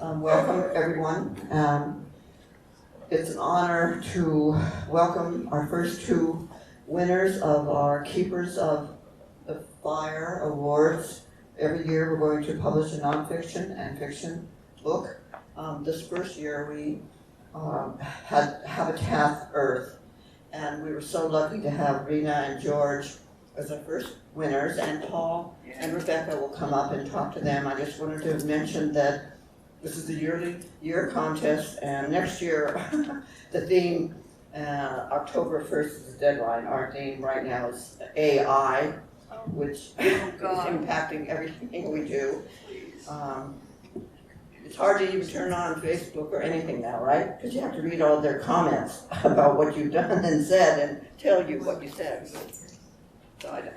Welcome, everyone. It's an honor to welcome our first two winners of our Keepers of the Fire Awards. Every year we're going to publish a nonfiction and fiction book. This first year we had Habitat Earth, and we were so lucky to have Rena and George as our first winners, and Paul and Rebecca will come up and talk to them. I just wanted to mention that this is the year contest, and next year the theme, October 1st is the deadline. Our theme right now is AI, which is impacting everything we do. It's hard to even turn on Facebook or anything now, right? Because you have to read all their comments about what you've done and said and tell you what you said. So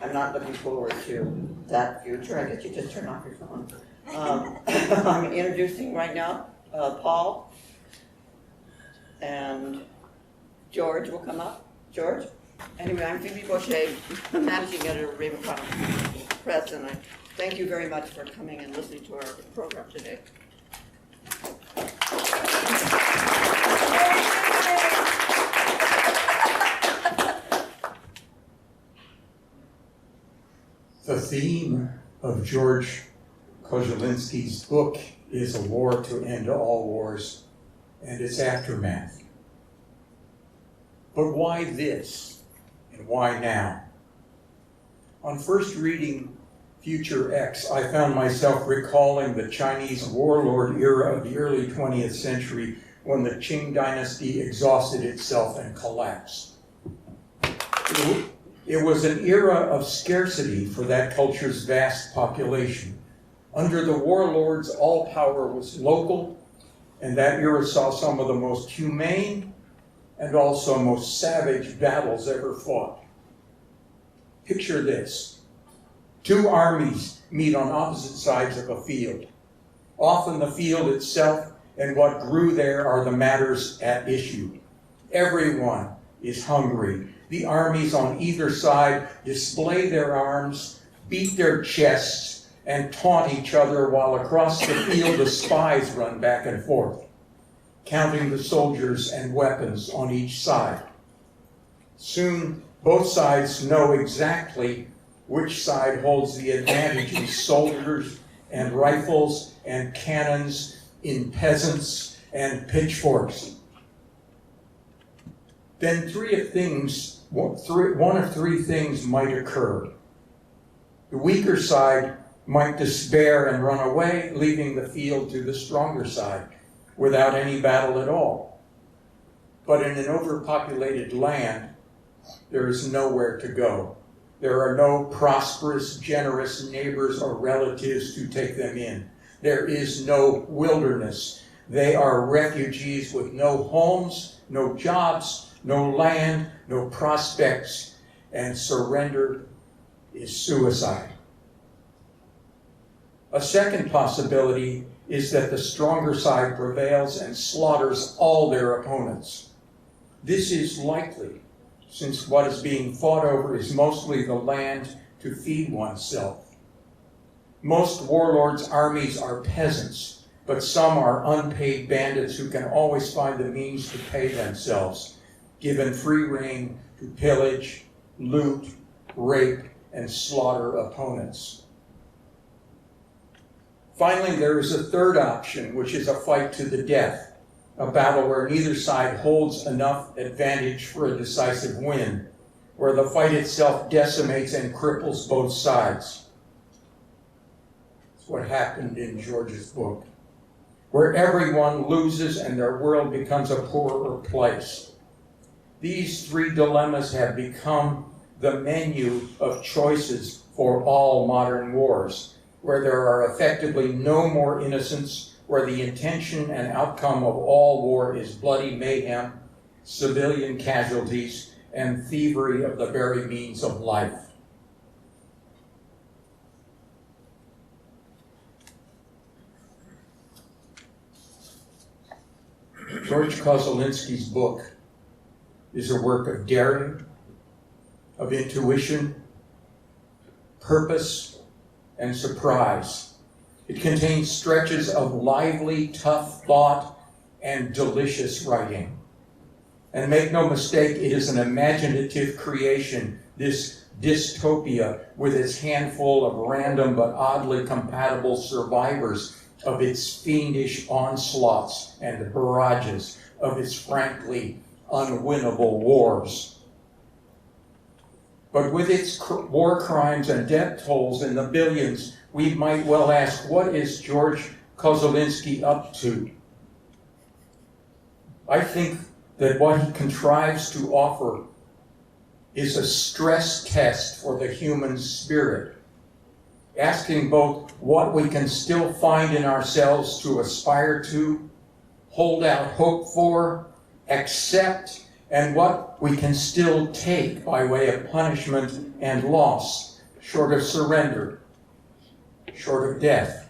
I'm not looking forward to that future. I guess you just turn off your phone. I'm introducing right now Paul, and George will come up. George? Anyway, I'm Phoebe Boucher, managing editor of Raven Chronicles Press, and I thank you very much for coming and listening to our program today. The theme of George Koszulinski's book is a war to end all wars and its aftermath. But why this, and why now? On first reading Future X, I found myself recalling the Chinese warlord era of the early 20th century when the Qing dynasty exhausted itself and collapsed. It was an era of scarcity for that culture's vast population. Under the warlords, all power was local, and that era saw some of the most humane and also most savage battles ever fought. Picture this. Two armies meet on opposite sides of a field. Often the field itself and what grew there are the matters at issue. Everyone is hungry. The armies on either side display their arms, beat their chests, and taunt each other while across the field the spies run back and forth, counting the soldiers and weapons on each side. Soon, both sides know exactly which side holds the advantage in soldiers and rifles and cannons, in peasants and pitchforks. Then one of three things might occur. The weaker side might despair and run away, leaving the field to the stronger side without any battle at all. But in an overpopulated land, there is nowhere to go. There are no prosperous, generous neighbors or relatives to take them in. There is no wilderness. They are refugees with no homes, no jobs, no land, no prospects, and surrender is suicide. A second possibility is that the stronger side prevails and slaughters all their opponents. This is likely, since what is being fought over is mostly the land to feed oneself. Most warlords' armies are peasants, but some are unpaid bandits who can always find the means to pay themselves, given free rein to pillage, loot, rape, and slaughter opponents. Finally, there is a third option, which is a fight to the death, a battle where neither side holds enough advantage for a decisive win, where the fight itself decimates and cripples both sides. It's what happened in George's book, where everyone loses and their world becomes a poorer place. These three dilemmas have become the menu of choices for all modern wars, where there are effectively no more innocents, where the intention and outcome of all war is bloody mayhem, civilian casualties, and thievery of the very means of life. George Koszulinski's book is a work of daring, of intuition, purpose, and surprise. It contains stretches of lively, tough thought and delicious writing. And make no mistake, it is an imaginative creation, this dystopia with its handful of random but oddly compatible survivors of its fiendish onslaughts and barrages, of its frankly unwinnable wars. But with its war crimes and debt tolls in the billions, we might well ask, what is George Koszulинski up to? I think that what he contrives to offer is a stress test for the human spirit, asking both what we can still find in ourselves to aspire to, hold out hope for, accept, and what we can still take by way of punishment and loss, short of surrender, short of death.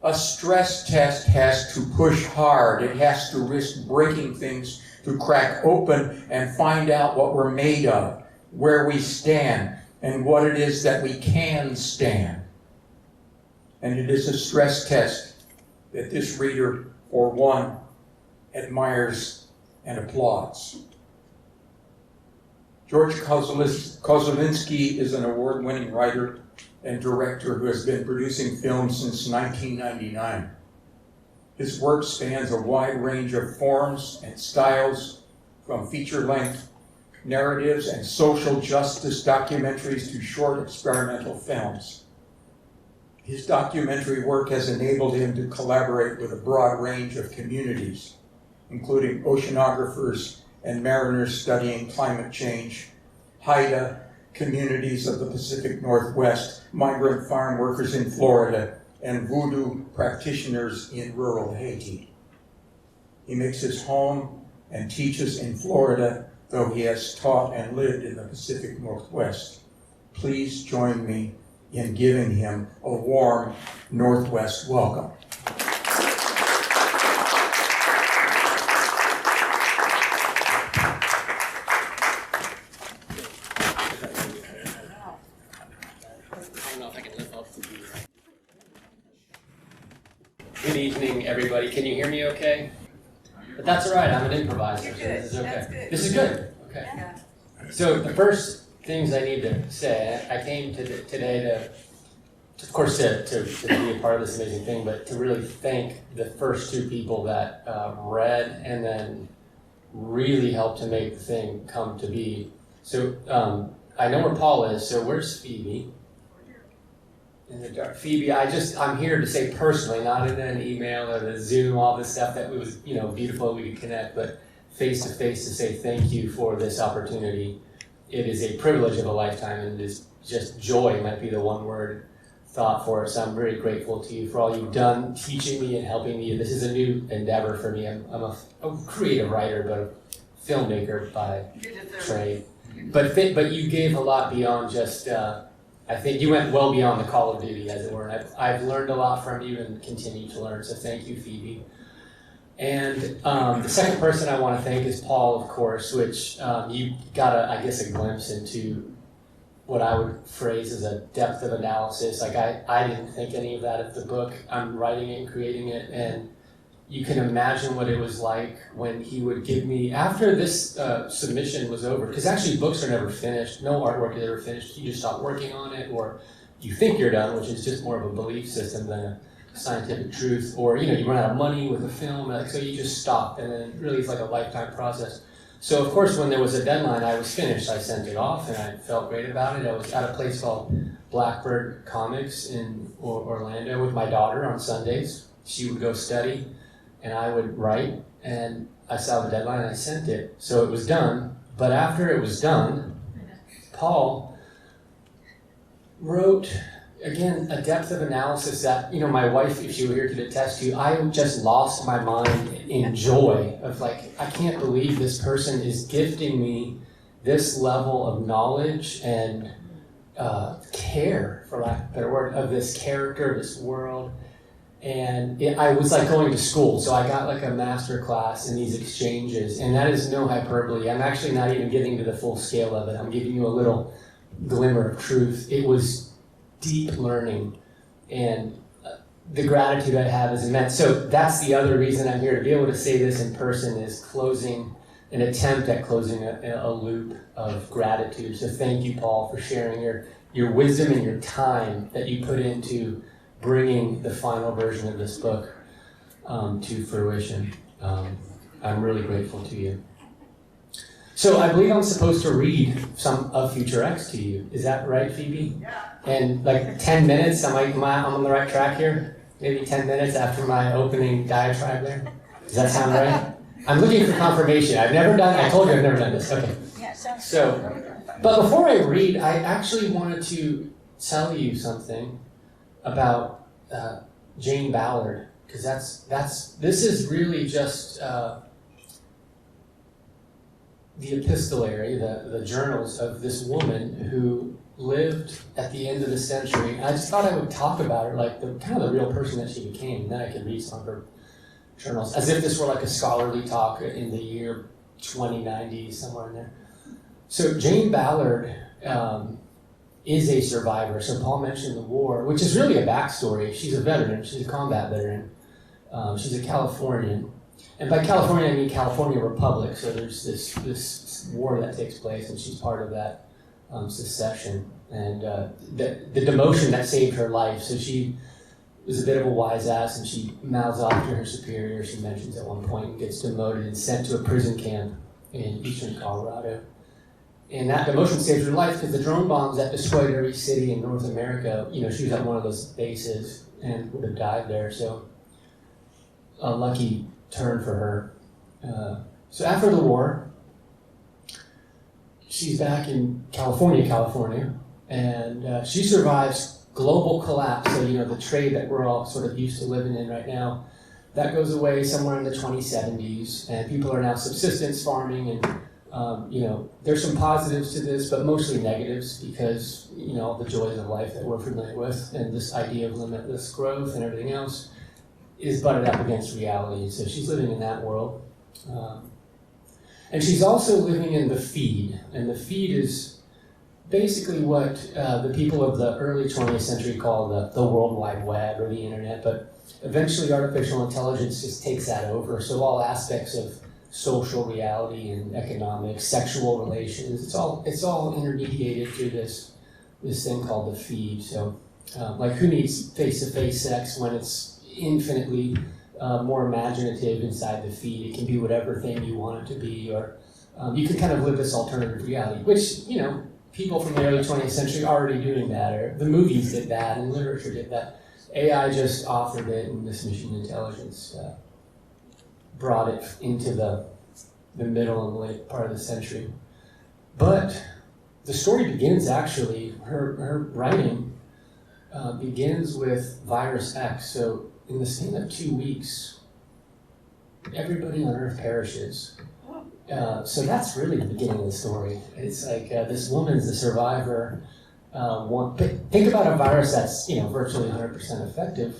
A stress test has to push hard. It has to risk breaking things to crack open and find out what we're made of, where we stand, and what it is that we can stand. And it is a stress test that this reader, for one, admires and applauds. George Koszulинski is an award-winning writer and director who has been producing films since 1999. His work spans a wide range of forms and styles, from feature-length narratives and social justice documentaries to short experimental films. His documentary work has enabled him to collaborate with a broad range of communities, including oceanographers and mariners studying climate change, Haida communities of the Pacific Northwest, migrant farm workers in Florida, and voodoo practitioners in rural Haiti. He makes his home and teaches in Florida, though he has taught and lived in the Pacific Northwest. Please join me in giving him a warm Northwest welcome. Good evening, everybody. Can you hear me okay? But that's all right. I'm an improviser, so this is okay. This is good. Okay. So the first things I need to say, I came today to, of course, to be a part of this amazing thing, but to really thank the first two people that read and then really helped to make the thing come to be. So I know where Paul is, so where's Phoebe? In the dark. Phoebe, I'm here to say personally, not in an email or the Zoom, all this stuff that was, beautiful, we could connect, but face to face to say thank you for this opportunity. It is a privilege of a lifetime, and it is just joy might be the one word thought for it. So I'm very grateful to you for all you've done, teaching me and helping me. This is a new endeavor for me. I'm a creative writer, but a filmmaker by trade. But you gave a lot beyond just, I think you went well beyond the call of duty, as it were. And I've learned a lot from you and continue to learn, so thank you, Phoebe. And the second person I want to thank is Paul, of course, which you got, a glimpse into what I would phrase as a depth of analysis. Like I didn't think any of that of the book. I'm writing it and creating it, and you can imagine what it was like when he would give me, after this submission was over, because actually books are never finished, no artwork is ever finished, you just stop working on it, or you think you're done, which is just more of a belief system than a scientific truth, or you run out of money with a film, so you just stop, and then really it's like a lifetime process. So of course when there was a deadline, I was finished, I sent it off, and I felt great about it. I was at a place called Blackbird Comics in Orlando with my daughter on Sundays. She would go study, and I would write, and I saw the deadline and I sent it. So it was done, but after it was done, Paul wrote, again, a depth of analysis that, my wife, if she were here to attest to, I just lost my mind in joy of I can't believe this person is gifting me this level of knowledge and care, for lack of a better word, of this character, this world. And I was going to school, so I got a master class in these exchanges, and that is no hyperbole. I'm actually not even getting to the full scale of it. I'm giving you a little glimmer of truth. It was deep learning And the gratitude I have is immense. So that's the other reason I'm here, to be able to say this in person, is closing, an attempt at closing a loop of gratitude. So thank you, Paul, for sharing your wisdom and your time that you put into bringing the final version of this book to fruition. I'm really grateful to you. So I believe I'm supposed to read some of Future X to you. Is that right, Phoebe? Yeah. And like 10 minutes, am I on the right track here? Maybe 10 minutes after my opening diatribe there? Does that sound right? I'm looking for confirmation. I told you I've never done this. Okay. So, but before I read, I actually wanted to tell you something about Jane Ballard, because this is really just the epistolary, the journals of this woman who lived at the end of the century. I just thought I would talk about her, like the real person that she became, and then I could read some of her journals, as if this were like a scholarly talk in the year 2090, somewhere in there. So Jane Ballard is a survivor. So Paul mentioned the war, which is really a backstory. She's a veteran. She's a combat veteran. She's a Californian. And by California, I mean California Republic. So there's this war that takes place, and she's part of that secession. And the demotion that saved her life. So she was a bit of a wise ass, and she mouths off to her superior, she mentions at one point, and gets demoted and sent to a prison camp in eastern Colorado. And that demotion saved her life because the drone bombs that destroyed every city in North America, she was at one of those bases and would have died there. So a lucky turn for her. So after the war, she's back in California, and she survives global collapse. So, the trade that we're all sort of used to living in right now, that goes away somewhere in the 2070s, and people are now subsistence farming, and there's some positives to this, but mostly negatives, because all the joys of life that we're familiar with, and this idea of limitless growth and everything else is butted up against reality. So she's living in that world. And she's also living in the feed, and the feed is basically what the people of the early 20th century called the World Wide Web, or the internet, but eventually artificial intelligence just takes that over. So all aspects of social reality and economics, sexual relations, it's all intermediated through this thing called the feed. So who needs face-to-face sex when it's infinitely more imaginative inside the feed? It can be whatever thing you want it to be, or you can kind of live this alternative reality, which, people from the early 20th century are already doing that, or the movies did that, and literature did that. AI just authored it, and this machine intelligence brought it into the middle and late part of the century. But the story begins, actually, her writing begins with virus X. So in the span of 2 weeks, everybody on Earth perishes. So that's really the beginning of the story. It's like this woman's the survivor. Think about a virus that's virtually 100% effective.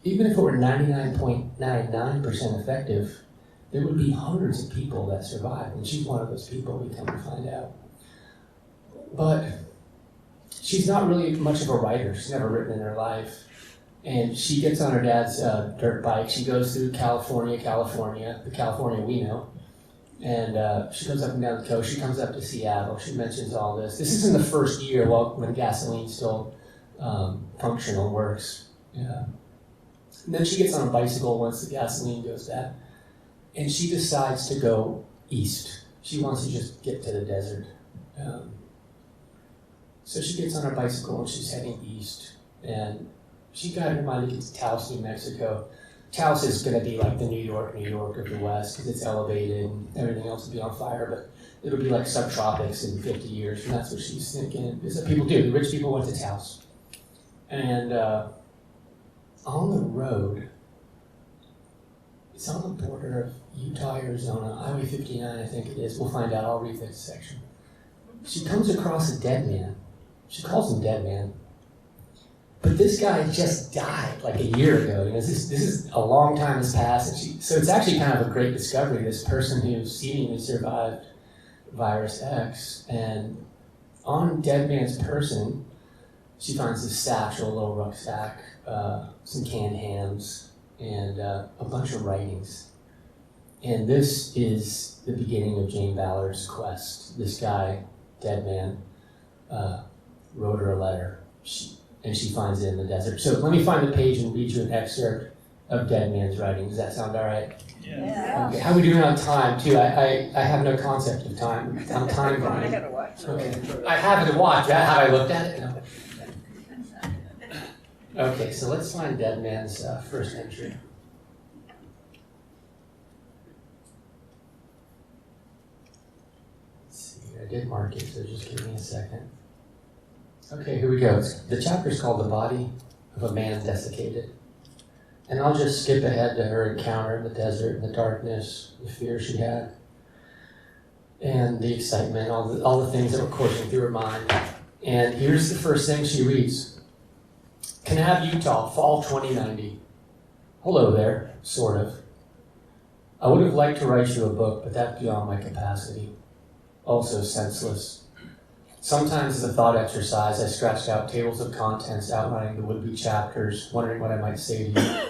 Even if it were 99.99% effective, there would be hundreds of people that survive, and she's one of those people, we come to find out. But she's not really much of a writer. She's never written in her life. And she gets on her dad's dirt bike. She goes through California, the California we know. And she goes up and down the coast. She comes up to Seattle. She mentions all this. This is in the first year, when gasoline still functional, works. Yeah. And then she gets on a bicycle once the gasoline goes bad. And she decides to go east. She wants to just get to the desert. So she gets on her bicycle and she's heading east. And she got in her mind to get to Taos, New Mexico. Taos is going to be like the New York of the West, because it's elevated and everything else will be on fire, but it'll be like subtropics in 50 years, and that's what she's thinking. Is that people do. The rich people went to Taos. And on the road, it's on the border of Utah, Arizona, Highway 59, I think it is. We'll find out. I'll read this section. She comes across a dead man. She calls him dead man. But this guy just died like a year ago. This is a long time has passed, and so it's actually kind of a great discovery. This person who seemingly survived virus X, and on dead man's person, she finds this satchel, a little rucksack, some canned hams, and a bunch of writings. And this is the beginning of Jane Ballard's quest. This guy, dead man, wrote her a letter, and she finds it in the desert. So let me find the page and read you an excerpt of Dead Man's writing. Does that sound all right? Yeah. Okay. How are we doing on time, too? I have no concept of time. I'm time blind. I gotta watch. Okay. I have it to watch. Have I looked at it? No. Okay, so let's find Dead Man's first entry. Let's see, I did mark it, so just give me a second. Okay, here we go. The chapter's called The Body of a Man Desiccated. And I'll just skip ahead to her encounter in the desert, in the darkness, the fear she had, and the excitement, all the things that were coursing through her mind. And here's the first thing she reads. Kanab, Utah, fall 2090. Hello there, sort of. I would have liked to write you a book, but that's beyond my capacity. Also senseless. Sometimes as a thought exercise, I scratched out tables of contents outlining the would-be chapters, wondering what I might say to you.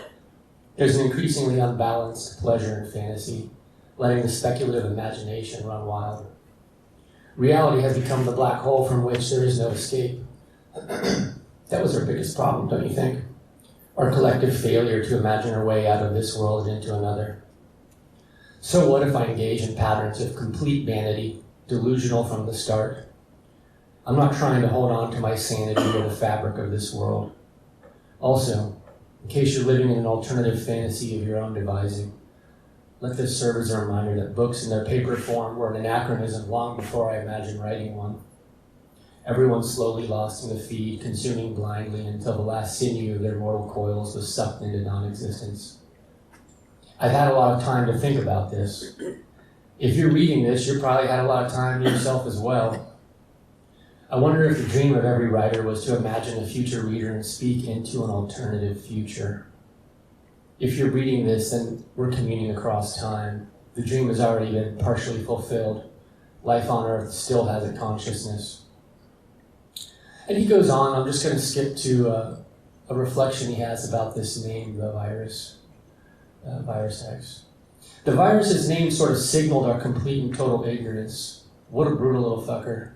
There's an increasingly unbalanced pleasure and fantasy, letting the speculative imagination run wild. Reality has become the black hole from which there is no escape. That was our biggest problem, don't you think? Our collective failure to imagine our way out of this world and into another. So what if I engage in patterns of complete vanity, delusional from the start? I'm not trying to hold on to my sanity or the fabric of this world. Also, in case you're living in an alternative fantasy of your own devising, let this serve as a reminder that books in their paper form were an anachronism long before I imagined writing one. Everyone slowly lost in the feed, consuming blindly until the last sinew of their mortal coils was sucked into non-existence. I've had a lot of time to think about this. If you're reading this, you probably had a lot of time yourself as well. I wonder if the dream of every writer was to imagine a future reader and speak into an alternative future. If you're reading this, then we're communing across time. The dream has already been partially fulfilled. Life on Earth still has a consciousness. And he goes on. I'm just going to skip to a reflection he has about this name, the virus X. The virus's name sort of signaled our complete and total ignorance. What a brutal little fucker.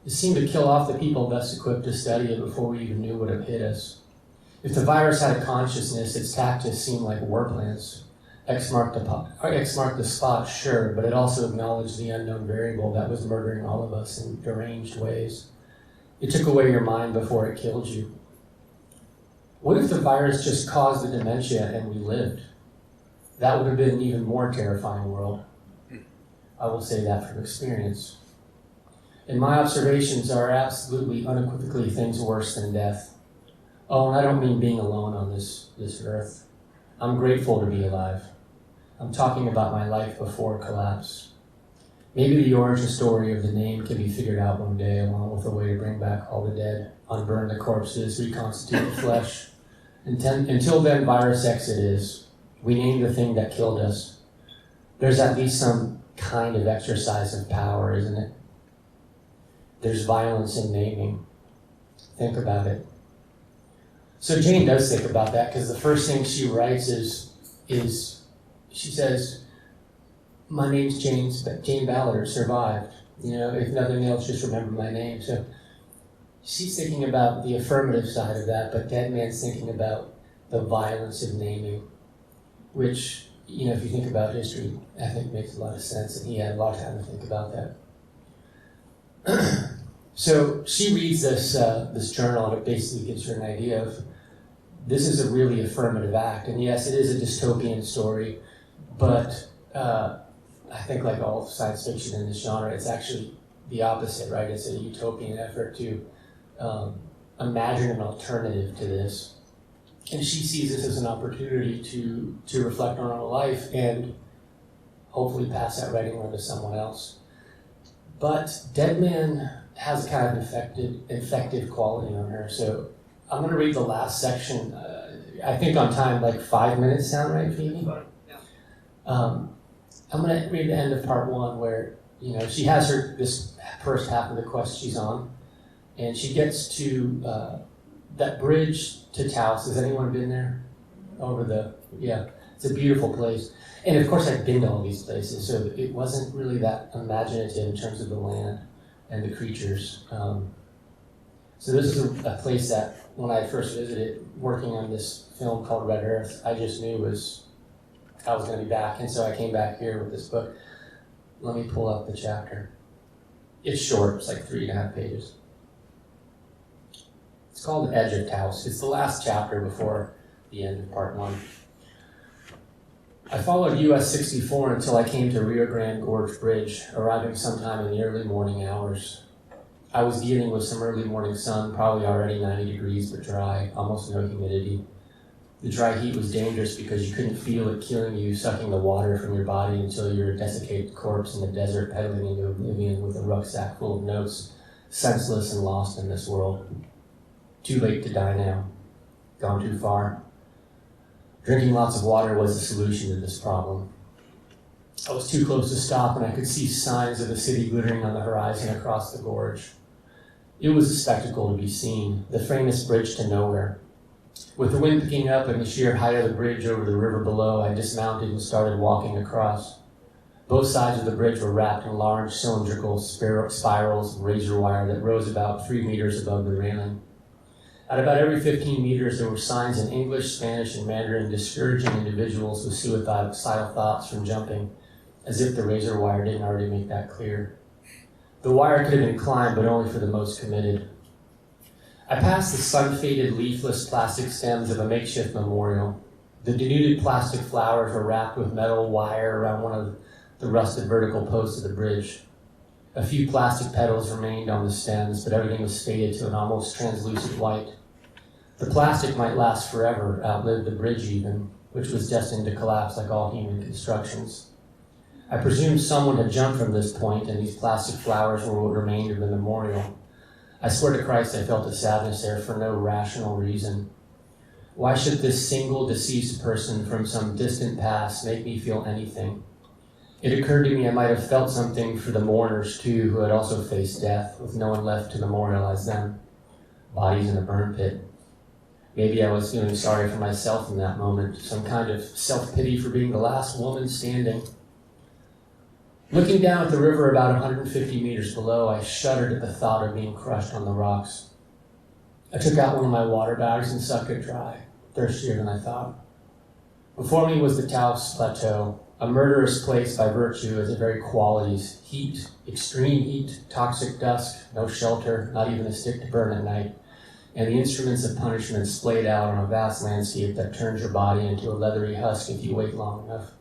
It seemed to kill off the people best equipped to study it before we even knew what had hit us. If the virus had a consciousness, its tactics seemed like war plans. X marked the spot, sure, but it also acknowledged the unknown variable that was murdering all of us in deranged ways. It took away your mind before it killed you. What if the virus just caused the dementia and we lived? That would have been an even more terrifying world. I will say that from experience. And my observations are absolutely, unequivocally things worse than death. Oh, and I don't mean being alone on this earth. I'm grateful to be alive. I'm talking about my life before collapse. Maybe the origin story of the name can be figured out one day, along with a way to bring back all the dead, unburn the corpses, reconstitute the flesh. Until then, Virus X it is. We name the thing that killed us. There's at least some kind of exercise of power, isn't it? There's violence in naming. Think about it. So Jane does think about that, because the first thing she writes is she says, my name's Jane Ballard, survived. You know, if nothing else, just remember my name. So she's thinking about the affirmative side of that, but Dead Man's thinking about the violence of naming, which, you know, if you think about history, I think makes a lot of sense, and he had a lot of time to think about that. So she reads this journal, and it basically gives her an idea of this is a really affirmative act. And yes, it is a dystopian story, but I think like all science fiction in this genre, it's actually the opposite, right? It's a utopian effort to imagine an alternative to this. And she sees this as an opportunity to reflect on her own life and hopefully pass that writing on to someone else. But Dead Man has a kind of effective quality on her. So I'm going to read the last section. I think on time, like 5 minutes sound right, Phoebe? Yeah. I'm going to read the end of part one where, you know, she has this first half of the quest she's on, and she gets to that bridge to Taos, has anyone been there? Yeah, it's a beautiful place. And of course I've been to all these places, so it wasn't really that imaginative in terms of the land and the creatures. So this is a place that when I first visited, working on this film called Red Earth, I just knew I was going to be back, and so I came back here with this book. Let me pull up the chapter. It's short, it's like 3.5 pages. It's called The Edge of Taos. It's the last chapter before the end of part 1. I followed US 64 until I came to Rio Grande Gorge Bridge, arriving sometime in the early morning hours. I was dealing with some early morning sun, probably already 90 degrees, but dry, almost no humidity. The dry heat was dangerous because you couldn't feel it killing you, sucking the water from your body until you're a desiccated corpse in the desert, pedaling into oblivion with a rucksack full of notes, senseless and lost in this world. Too late to die now. Gone too far. Drinking lots of water was the solution to this problem. I was too close to stop, and I could see signs of the city glittering on the horizon across the gorge. It was a spectacle to be seen, the famous bridge to nowhere. With the wind picking up and the sheer height of the bridge over the river below, I dismounted and started walking across. Both sides of the bridge were wrapped in large cylindrical spirals of razor wire that rose about 3 meters above the railing. At about every 15 meters, there were signs in English, Spanish, and Mandarin discouraging individuals with suicidal thoughts from jumping, as if the razor wire didn't already make that clear. The wire could have been climbed, but only for the most committed. I passed the sun-faded, leafless plastic stems of a makeshift memorial. The denuded plastic flowers were wrapped with metal wire around one of the rusted vertical posts of the bridge. A few plastic petals remained on the stems, but everything was faded to an almost translucent white. The plastic might last forever, outlive the bridge even, which was destined to collapse like all human constructions. I presumed someone had jumped from this point, and these plastic flowers were what remained of the memorial. I swear to Christ I felt a sadness there for no rational reason. Why should this single deceased person from some distant past make me feel anything? It occurred to me I might have felt something for the mourners too, who had also faced death, with no one left to memorialize them. Bodies in a burn pit. Maybe I was feeling sorry for myself in that moment, some kind of self-pity for being the last woman standing. Looking down at the river about 150 meters below, I shuddered at the thought of being crushed on the rocks. I took out one of my water bags and sucked it dry, thirstier than I thought. Before me was the Taos Plateau, a murderous place by virtue of its very qualities: heat, extreme heat, toxic dust, no shelter, not even a stick to burn at night, and the instruments of punishment splayed out on a vast landscape that turns your body into a leathery husk if you wait long enough.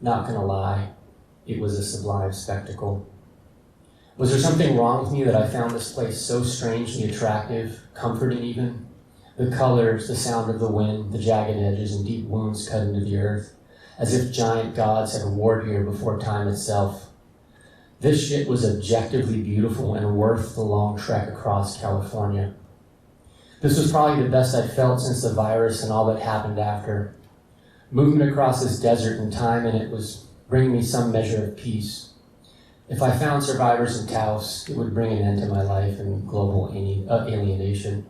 Not gonna lie, it was a sublime spectacle. Was there something wrong with me that I found this place so strangely attractive, comforting even? The colors, the sound of the wind, the jagged edges and deep wounds cut into the earth, as if giant gods had warred here before time itself. This shit was objectively beautiful and worth the long trek across California. This was probably the best I'd felt since the virus and all that happened after. Movement across this desert and time in it was bringing me some measure of peace. If I found survivors in Taos, it would bring an end to my life and global alienation.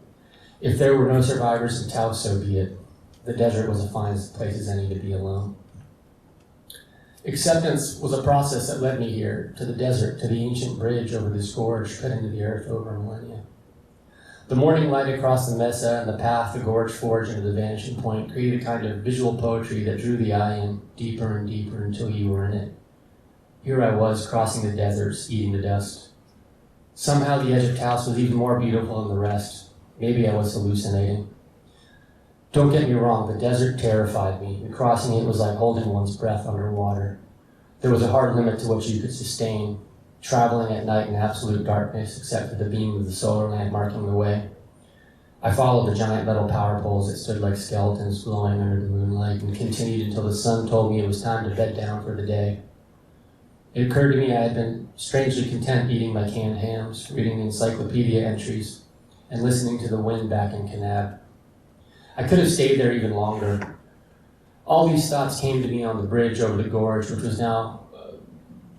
If there were no survivors in Taos, so be it. The desert was as fine a place as any to be alone. Acceptance was a process that led me here, to the desert, to the ancient bridge over this gorge cut into the earth over millennia. The morning light across the mesa and the path the gorge forged into the vanishing point created a kind of visual poetry that drew the eye in deeper and deeper until you were in it. Here I was, crossing the deserts, eating the dust. Somehow the edge of Taos was even more beautiful than the rest. Maybe I was hallucinating. Don't get me wrong, the desert terrified me, and crossing it was like holding one's breath underwater. There was a hard limit to what you could sustain, traveling at night in absolute darkness except for the beam of the solar lamp marking the way. I followed the giant metal power poles that stood like skeletons glowing under the moonlight and continued until the sun told me it was time to bed down for the day. It occurred to me I had been strangely content eating my canned hams, reading the encyclopedia entries, and listening to the wind back in Kanab. I could have stayed there even longer. All these thoughts came to me on the bridge over the gorge, which was now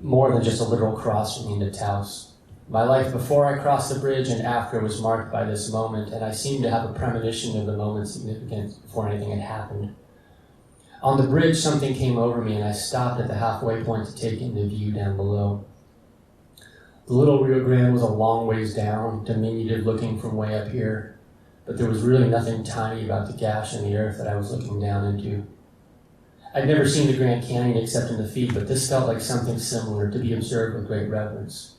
more than just a literal cross from me into Taos. My life before I crossed the bridge and after was marked by this moment, and I seemed to have a premonition of the moment's significance before anything had happened. On the bridge, something came over me, and I stopped at the halfway point to take in the view down below. The little Rio Grande was a long ways down, diminutive looking from way up here, but there was really nothing tiny about the gash in the earth that I was looking down into. I'd never seen the Grand Canyon except in the feed, but this felt like something similar, to be observed with great reverence.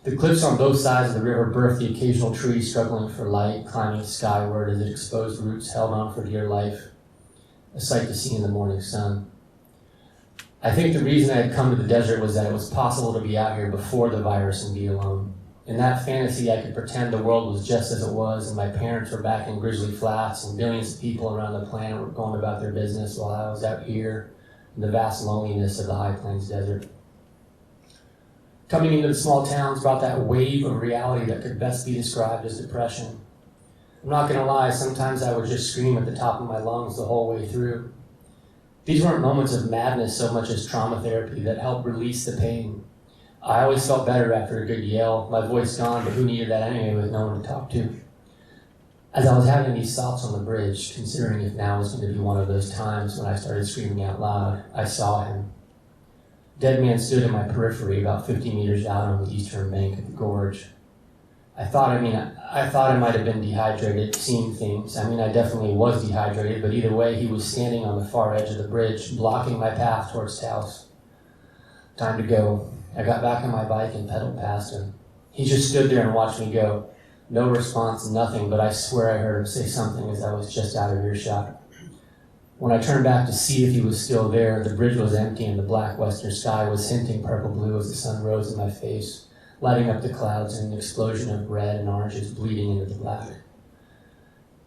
The cliffs on both sides of the river birthed the occasional tree struggling for light, climbing skyward as it exposed roots held on for dear life, a sight to see in the morning sun. I think the reason I had come to the desert was that it was possible to be out here before the virus and be alone. In that fantasy, I could pretend the world was just as it was, and my parents were back in Grizzly Flats, and billions of people around the planet were going about their business while I was out here in the vast loneliness of the High Plains Desert. Coming into the small towns brought that wave of reality that could best be described as depression. I'm not going to lie, sometimes I would just scream at the top of my lungs the whole way through. These weren't moments of madness so much as trauma therapy that helped release the pain. I always felt better after a good yell, my voice gone, but who needed that anyway with no one to talk to? As I was having these thoughts on the bridge, considering if now was going to be one of those times when I started screaming out loud, I saw him. Dead man stood in my periphery about 50 meters out on the eastern bank of the gorge. I thought I might have been dehydrated, seeing things. I definitely was dehydrated, but either way, he was standing on the far edge of the bridge, blocking my path towards Taos. Time to go. I got back on my bike and pedaled past him. He just stood there and watched me go. No response, nothing, but I swear I heard him say something as I was just out of earshot. When I turned back to see if he was still there, the bridge was empty and the black western sky was hinting purple-blue as the sun rose in my face, lighting up the clouds in an explosion of red and oranges bleeding into the black.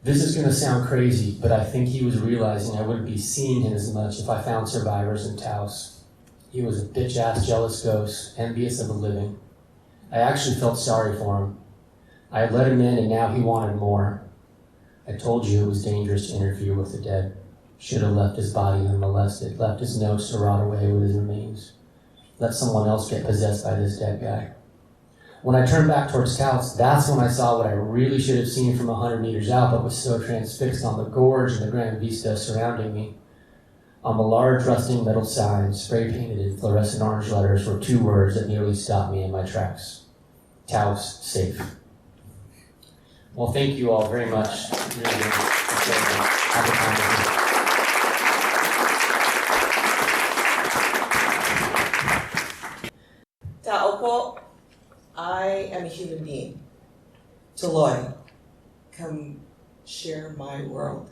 This is going to sound crazy, but I think he was realizing I wouldn't be seeing him as much if I found survivors in Taos. He was a bitch-ass jealous ghost, envious of the living. I actually felt sorry for him. I had let him in and now he wanted more. I told you it was dangerous to interfere with the dead. Should have left his body unmolested, left his nose to rot away with his remains. Let someone else get possessed by this dead guy. When I turned back towards Taos, that's when I saw what I really should have seen from 100 meters out, but was so transfixed on the gorge and the grand vista surrounding me. On the large rusting metal sign, spray painted in fluorescent orange letters, were two words that nearly stopped me in my tracks. Taos safe. Well, thank you all very much. Really good. Have a time with you. Tao po, I am a human being. Tuloy, come share my world.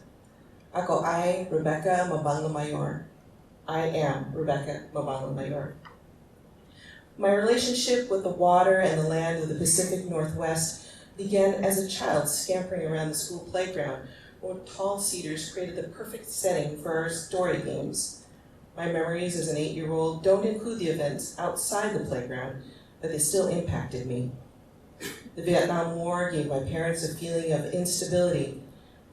Ako ay Rebecca Mabanglo Mayor. I am Rebecca Mabanglo Mayor. My relationship with the water and the land of the Pacific Northwest began as a child scampering around the school playground where tall cedars created the perfect setting for our story games. My memories as an 8-year-old don't include the events outside the playground, but they still impacted me. The Vietnam War gave my parents a feeling of instability.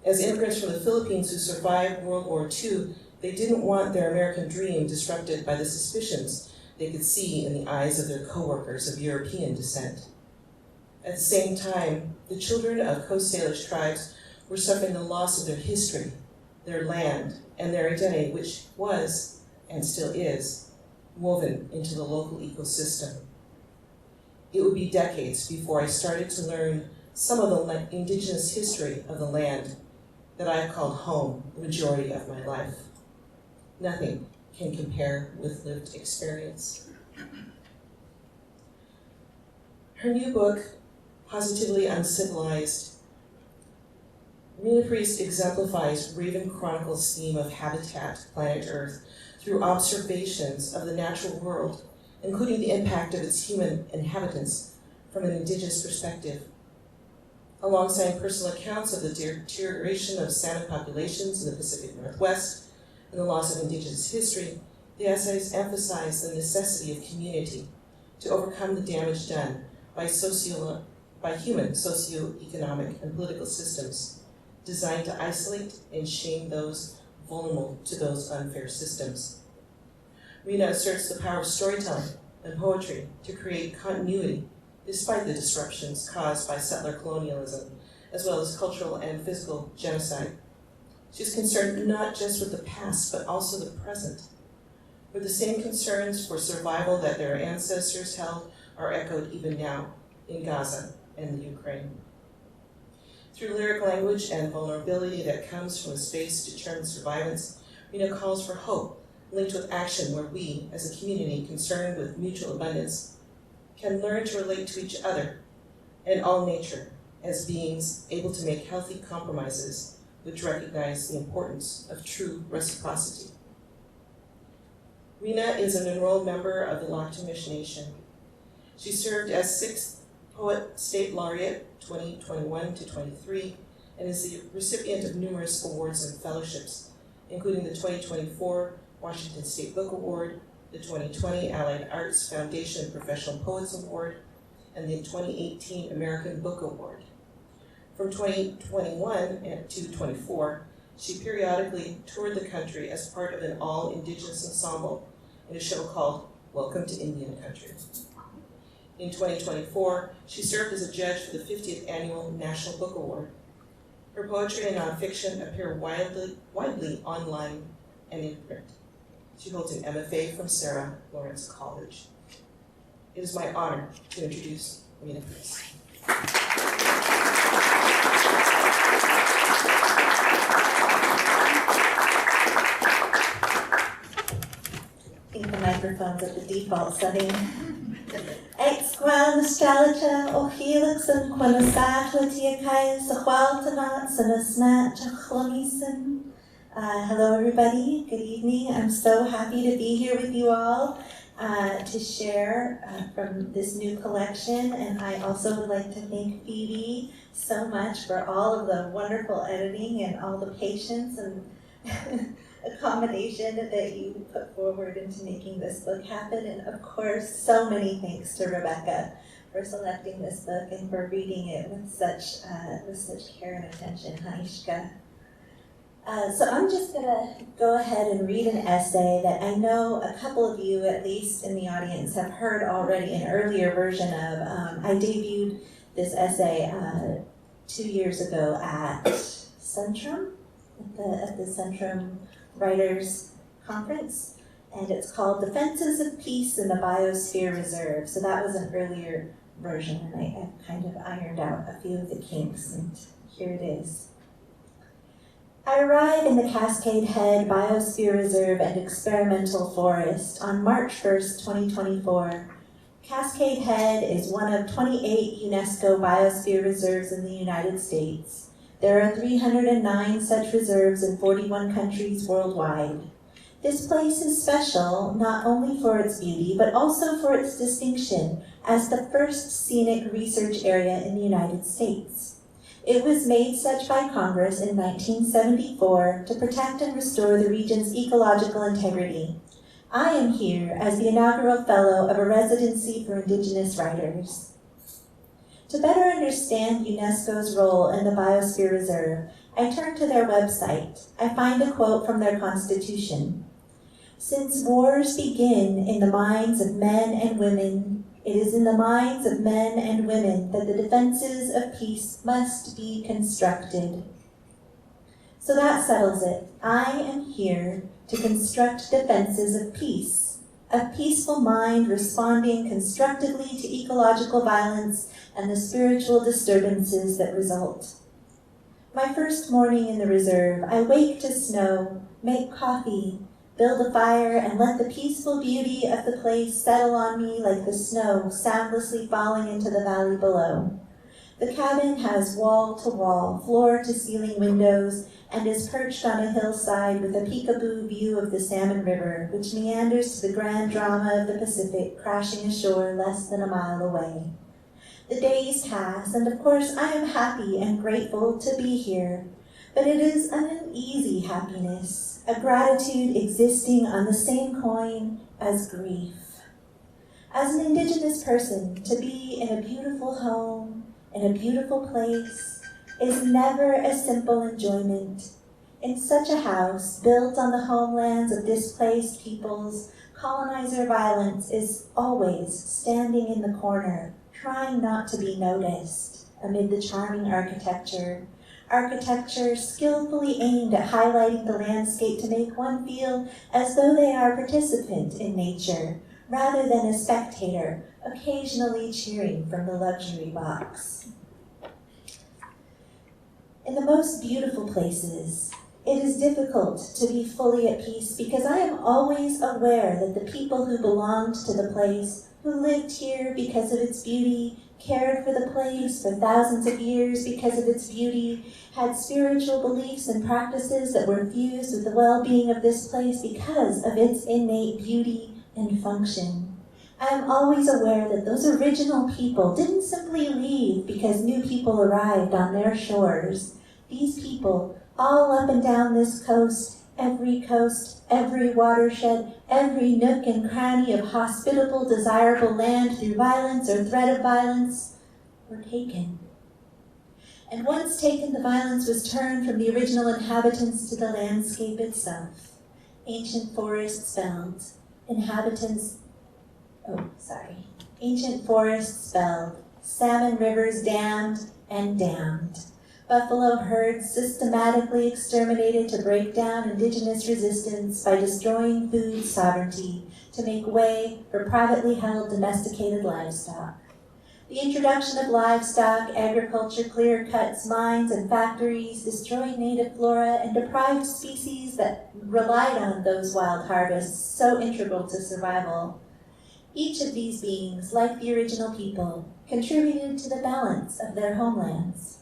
As immigrants from the Philippines who survived World War II, they didn't want their American dream disrupted by the suspicions they could see in the eyes of their coworkers of European descent. At the same time, the children of Coast Salish tribes were suffering the loss of their history, their land, and their identity, which was, and still is, woven into the local ecosystem. It would be decades before I started to learn some of the indigenous history of the land that I've called home the majority of my life. Nothing can compare with lived experience. Her new book, Positively Uncivilized, Rena Priest exemplifies Raven Chronicles' theme of habitat, planet Earth, through observations of the natural world, including the impact of its human inhabitants from an indigenous perspective. Alongside personal accounts of the deterioration of salmon populations in the Pacific Northwest and the loss of indigenous history, the essays emphasize the necessity of community to overcome the damage done by human socioeconomic and political systems designed to isolate and shame those vulnerable to those unfair systems. Rena asserts the power of storytelling and poetry to create continuity despite the disruptions caused by settler colonialism, as well as cultural and physical genocide. She's concerned not just with the past, but also the present, where the same concerns for survival that their ancestors held are echoed even now in Gaza and the Ukraine. Through lyric language and vulnerability that comes from a space determined survivance, Rena calls for hope linked with action where we, as a community concerned with mutual abundance, can learn to relate to each other and all nature as beings able to make healthy compromises which recognize the importance of true reciprocity. Rena is an enrolled member of the Lakhtamish Nation. She served as 6th Poet State Laureate 2021 to 23 and is the recipient of numerous awards and fellowships, including the 2024 Washington State Book Award, the 2020 Allied Arts Foundation Professional Poets Award, and the 2018 American Book Award. From 2021 to 24, she periodically toured the country as part of an all-Indigenous ensemble in a show called Welcome to Indian Country. In 2024, she served as a judge for the 50th Annual National Book Award. Her poetry and nonfiction appear widely online and in print. She holds an MFA from Sarah Lawrence College. It is my honor to introduce Rena Priest. I think the microphone's at the default setting. Ex-gwan nostalgia o helix and quanasatla tiakaya sahwaltanat sanasnat chlamisen. Hello everybody, good evening. I'm so happy to be here with you all to share from this new collection, and I also would like to thank Phoebe so much for all of the wonderful editing and all the patience and accommodation that you put forward into making this book happen. And of course, so many thanks to Rebecca for selecting this book and for reading it with such care and attention. Haishka. So I'm just going to go ahead and read an essay that I know a couple of you, at least in the audience, have heard already an earlier version of. I debuted this essay 2 years ago at Centrum, at the Centrum Writers Conference, and it's called Defenses of Peace in the Biosphere Reserve. So that was an earlier version, and I kind of ironed out a few of the kinks, and here it is. I arrive in the Cascade Head Biosphere Reserve and Experimental Forest on March 1st, 2024. Cascade Head is one of 28 UNESCO Biosphere Reserves in the United States. There are 309 such reserves in 41 countries worldwide. This place is special not only for its beauty, but also for its distinction as the first scenic research area in the United States. It was made such by Congress in 1974 to protect and restore the region's ecological integrity. I am here as the inaugural fellow of a residency for Indigenous writers. To better understand UNESCO's role in the Biosphere Reserve, I turn to their website. I find a quote from their constitution. Since wars begin in the minds of men and women, it is in the minds of men and women that the defenses of peace must be constructed. So that settles it. I am here to construct defenses of peace, a peaceful mind responding constructively to ecological violence and the spiritual disturbances that result. My first morning in the reserve, I wake to snow, make coffee, build a fire, and let the peaceful beauty of the place settle on me like the snow soundlessly falling into the valley below. The cabin has wall-to-wall, floor-to-ceiling windows and is perched on a hillside with a peekaboo view of the Salmon River, which meanders to the grand drama of the Pacific, crashing ashore less than a mile away. The days pass, and of course I am happy and grateful to be here, but it is an uneasy happiness, a gratitude existing on the same coin as grief. As an Indigenous person, to be in a beautiful home, in a beautiful place, is never a simple enjoyment. In such a house, built on the homelands of displaced peoples, colonizer violence is always standing in the corner, trying not to be noticed amid the charming architecture. Architecture skillfully aimed at highlighting the landscape to make one feel as though they are a participant in nature, rather than a spectator, occasionally cheering from the luxury box. In the most beautiful places, it is difficult to be fully at peace because I am always aware that the people who belonged to the place, who lived here because of its beauty, cared for the place for thousands of years because of its beauty, had spiritual beliefs and practices that were fused with the well-being of this place because of its innate beauty and function. I am always aware that those original people didn't simply leave because new people arrived on their shores. These people, all up and down this coast, every watershed, every nook and cranny of hospitable, desirable land through violence or threat of violence, were taken. And once taken, the violence was turned from the original inhabitants to the landscape itself. Ancient forests felled, ancient forests felled, salmon rivers dammed and dammed. Buffalo herds systematically exterminated to break down indigenous resistance by destroying food sovereignty to make way for privately held domesticated livestock. The introduction of livestock, agriculture, clear cuts, mines, and factories destroyed native flora and deprived species that relied on those wild harvests so integral to survival. Each of these beings, like the original people, contributed to the balance of their homelands.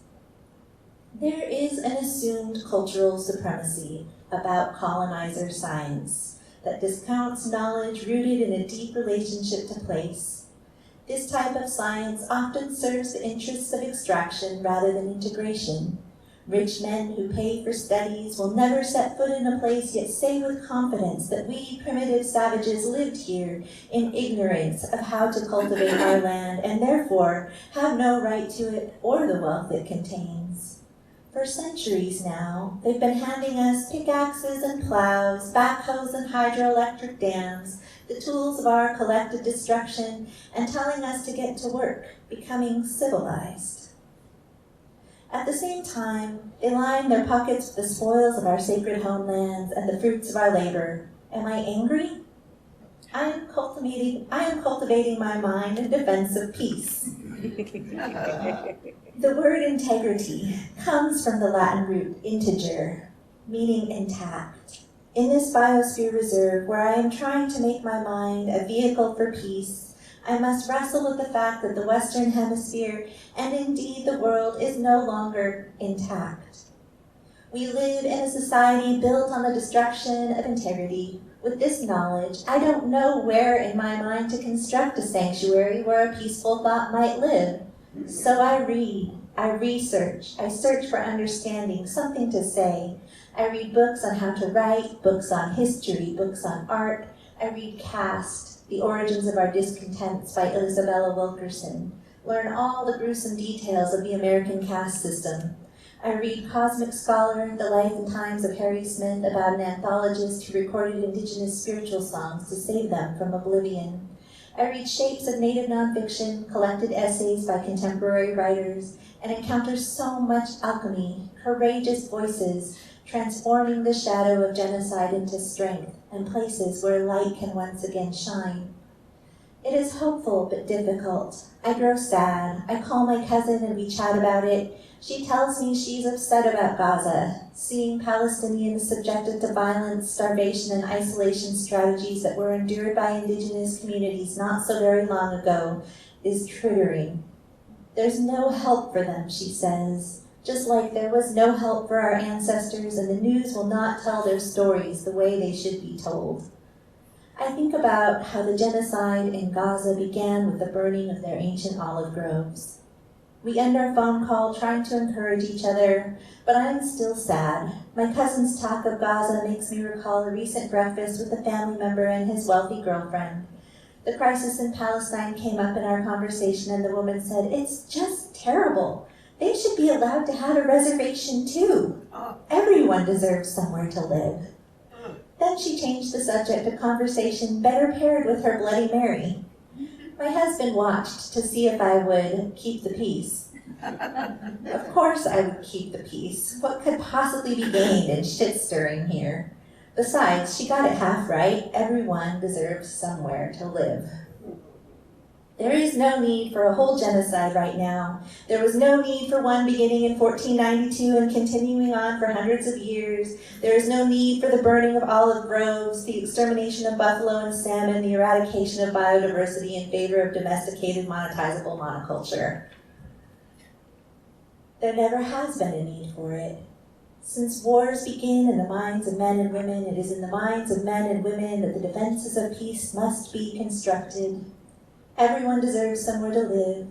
There is an assumed cultural supremacy about colonizer science that discounts knowledge rooted in a deep relationship to place. This type of science often serves the interests of extraction rather than integration. Rich men who pay for studies will never set foot in a place yet say with confidence that we primitive savages lived here in ignorance of how to cultivate our land and therefore have no right to it or the wealth it contains. For centuries now, they've been handing us pickaxes and plows, backhoes and hydroelectric dams, the tools of our collective destruction, and telling us to get to work, becoming civilized. At the same time, they line their pockets with the spoils of our sacred homelands and the fruits of our labor. Am I angry? I am cultivating my mind in defense of peace. The word integrity comes from the Latin root integer, meaning intact. In this biosphere reserve, where I am trying to make my mind a vehicle for peace, I must wrestle with the fact that the Western Hemisphere, and indeed the world, is no longer intact. We live in a society built on the destruction of integrity. With this knowledge, I don't know where in my mind to construct a sanctuary where a peaceful thought might live. So I read, I research, I search for understanding, something to say. I read books on how to write, books on history, books on art. I read Caste, The Origins of Our Discontents by Isabella Wilkerson. Learn all the gruesome details of the American caste system. I read Cosmic Scholar, The Life and Times of Harry Smith, about an anthologist who recorded indigenous spiritual songs to save them from oblivion. I read Shapes of Native Nonfiction, collected essays by contemporary writers, and encounter so much alchemy, courageous voices, transforming the shadow of genocide into strength, and places where light can once again shine. It is hopeful but difficult. I grow sad. I call my cousin and we chat about it. She tells me she's upset about Gaza, seeing Palestinians subjected to violence, starvation, and isolation strategies that were endured by indigenous communities not so very long ago is triggering. There's no help for them, she says, just like there was no help for our ancestors, and the news will not tell their stories the way they should be told. I think about how the genocide in Gaza began with the burning of their ancient olive groves. We end our phone call trying to encourage each other, but I'm still sad. My cousin's talk of Gaza makes me recall a recent breakfast with a family member and his wealthy girlfriend. The crisis in Palestine came up in our conversation, and the woman said, "It's just terrible. They should be allowed to have a reservation too. Everyone deserves somewhere to live." Then she changed the subject of conversation, better paired with her Bloody Mary. My husband watched to see if I would keep the peace. Of course I would keep the peace. What could possibly be gained in shit-stirring here? Besides, she got it half right. Everyone deserves somewhere to live. There is no need for a whole genocide right now. There was no need for one beginning in 1492 and continuing on for hundreds of years. There is no need for the burning of olive groves, the extermination of buffalo and salmon, the eradication of biodiversity in favor of domesticated monetizable monoculture. There never has been a need for it. Since wars begin in the minds of men and women, it is in the minds of men and women that the defenses of peace must be constructed. Everyone deserves somewhere to live.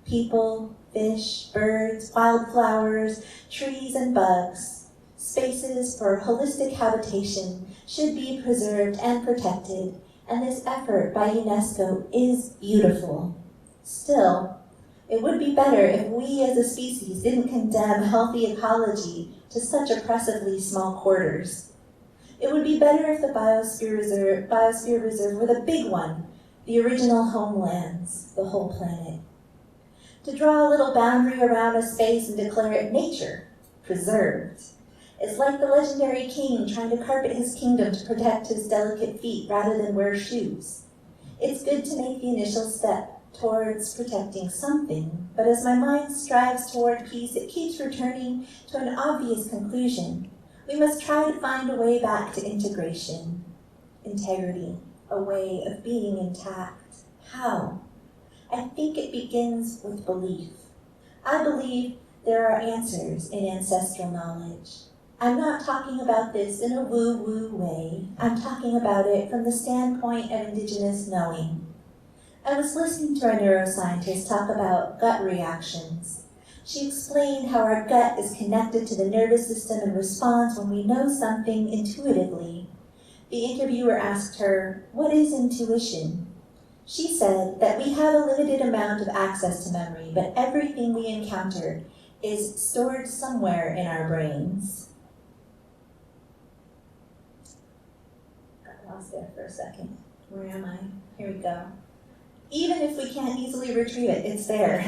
People, fish, birds, wildflowers, trees, and bugs. Spaces for holistic habitation should be preserved and protected, and this effort by UNESCO is beautiful. Still, it would be better if we as a species didn't condemn healthy ecology to such oppressively small quarters. It would be better if the Biosphere Reserve were the big one, the original homelands, the whole planet. To draw a little boundary around a space and declare it nature, preserved, is like the legendary king trying to carpet his kingdom to protect his delicate feet rather than wear shoes. It's good to make the initial step towards protecting something, but as my mind strives toward peace, it keeps returning to an obvious conclusion. We must try to find a way back to integration, integrity, a way of being intact. How? I think it begins with belief. I believe there are answers in ancestral knowledge. I'm not talking about this in a woo-woo way. I'm talking about it from the standpoint of indigenous knowing. I was listening to a neuroscientist talk about gut reactions. She explained how our gut is connected to the nervous system and responds when we know something intuitively. The interviewer asked her, "What is intuition?" She said that we have a limited amount of access to memory, but everything we encounter is stored somewhere in our brains. Got lost there for a second. Where am I? Here we go. Even if we can't easily retrieve it, it's there.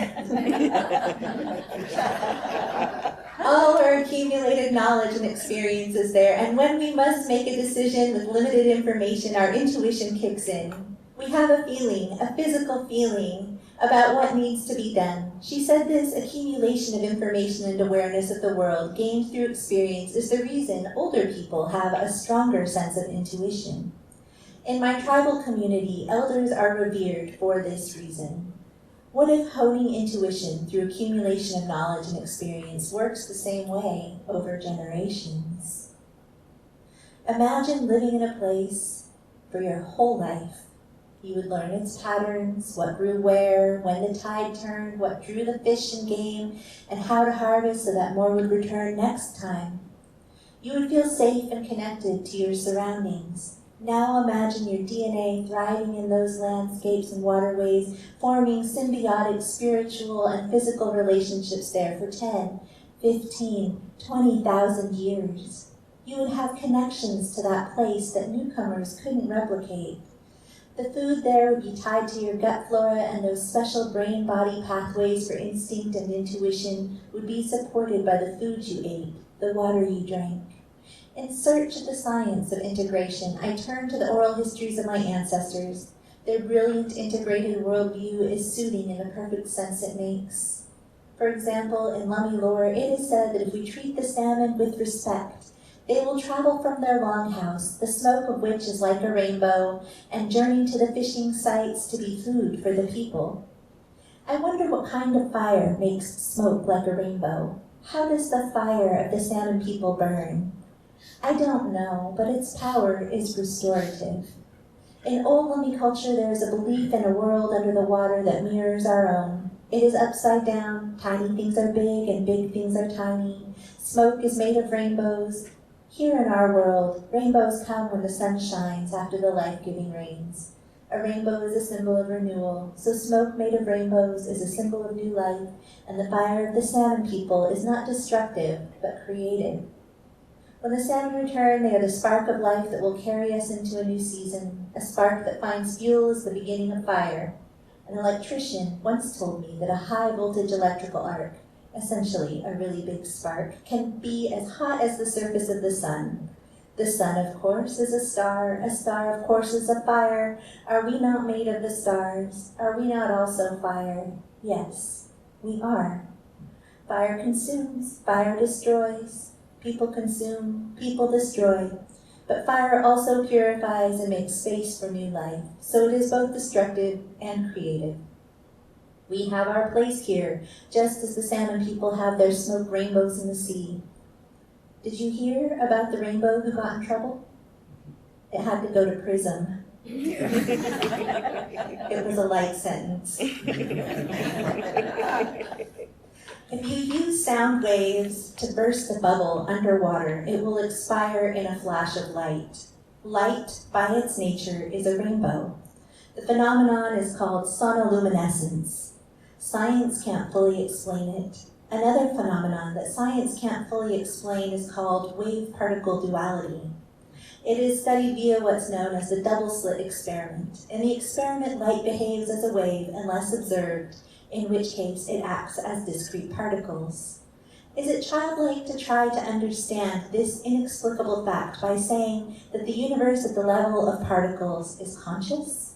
All our accumulated knowledge and experience is there, and when we must make a decision with limited information, our intuition kicks in. We have a feeling, a physical feeling, about what needs to be done. She said this accumulation of information and awareness of the world gained through experience is the reason older people have a stronger sense of intuition. In my tribal community, elders are revered for this reason. What if honing intuition through accumulation of knowledge and experience works the same way over generations? Imagine living in a place for your whole life. You would learn its patterns, what grew where, when the tide turned, what drew the fish and game, and how to harvest so that more would return next time. You would feel safe and connected to your surroundings. Now imagine your DNA thriving in those landscapes and waterways, forming symbiotic spiritual and physical relationships there for 10, 15, 20,000 years. You would have connections to that place that newcomers couldn't replicate. The food there would be tied to your gut flora, and those special brain-body pathways for instinct and intuition would be supported by the food you ate, the water you drank. In search of the science of integration, I turn to the oral histories of my ancestors. Their brilliant integrated worldview is soothing in the perfect sense it makes. For example, in Lummi lore, it is said that if we treat the salmon with respect, they will travel from their longhouse, the smoke of which is like a rainbow, and journey to the fishing sites to be food for the people. I wonder what kind of fire makes smoke like a rainbow. How does the fire of the salmon people burn? I don't know, but its power is restorative. In old Lummi culture, there is a belief in a world under the water that mirrors our own. It is upside down, tiny things are big and big things are tiny. Smoke is made of rainbows. Here in our world, rainbows come when the sun shines after the life-giving rains. A rainbow is a symbol of renewal, so smoke made of rainbows is a symbol of new life, and the fire of the salmon people is not destructive, but creative. When the salmon return, they are the spark of life that will carry us into a new season, a spark that finds fuel as the beginning of fire. An electrician once told me that a high voltage electrical arc, essentially a really big spark, can be as hot as the surface of the sun. The sun, of course, is a star of course is a fire. Are we not made of the stars? Are we not also fire? Yes, we are. Fire consumes, fire destroys. People consume, people destroy. But fire also purifies and makes space for new life, so it is both destructive and creative. We have our place here, just as the salmon people have their smoke rainbows in the sea. Did you hear about the rainbow who got in trouble? It had to go to prison. It was a light sentence. If you use sound waves to burst a bubble underwater, it will expire in a flash of light. Light, by its nature, is a rainbow. The phenomenon is called sonoluminescence. Science can't fully explain it. Another phenomenon that science can't fully explain is called wave-particle duality. It is studied via what's known as the double-slit experiment. In the experiment, light behaves as a wave unless observed, in which case it acts as discrete particles. Is it childlike to try to understand this inexplicable fact by saying that the universe at the level of particles is conscious?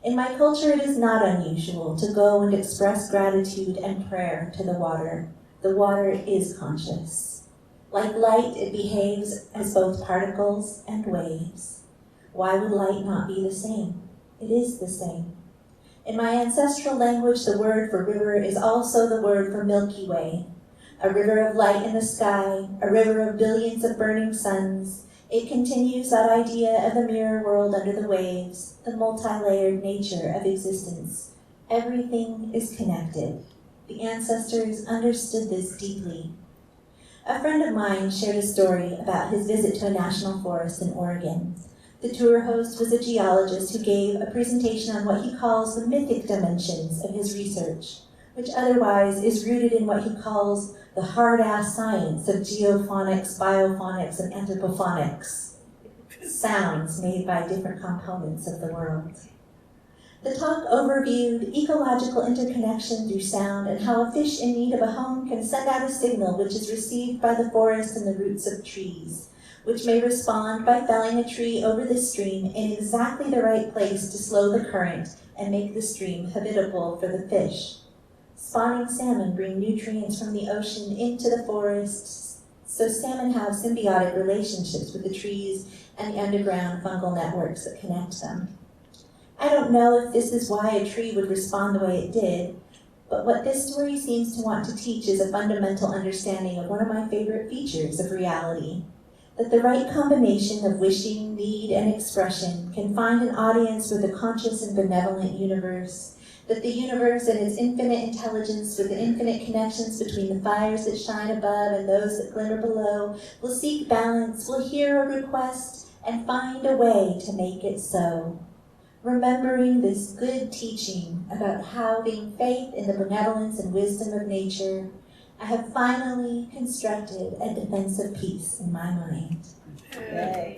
In my culture, it is not unusual to go and express gratitude and prayer to the water. The water is conscious. Like light, it behaves as both particles and waves. Why would light not be the same? It is the same. In my ancestral language, the word for river is also the word for Milky Way, a river of light in the sky, a river of billions of burning suns. It continues that idea of the mirror world under the waves, the multi-layered nature of existence. Everything is connected. The ancestors understood this deeply. A friend of mine shared a story about his visit to a national forest in Oregon. The tour host was a geologist who gave a presentation on what he calls the mythic dimensions of his research, which otherwise is rooted in what he calls the hard-ass science of geophonics, biophonics, and anthropophonics, sounds made by different components of the world. The talk overviewed ecological interconnection through sound and how a fish in need of a home can send out a signal which is received by the forest and the roots of trees, which may respond by felling a tree over the stream in exactly the right place to slow the current and make the stream habitable for the fish. Spawning salmon bring nutrients from the ocean into the forest, so salmon have symbiotic relationships with the trees and the underground fungal networks that connect them. I don't know if this is why a tree would respond the way it did, but what this story seems to want to teach is a fundamental understanding of one of my favorite features of reality. That the right combination of wishing, need, and expression can find an audience with a conscious and benevolent universe. That the universe and its infinite intelligence with the infinite connections between the fires that shine above and those that glimmer below will seek balance, will hear a request, and find a way to make it so. Remembering this good teaching about having faith in the benevolence and wisdom of nature, I have finally constructed a defense of peace in my mind. Yay.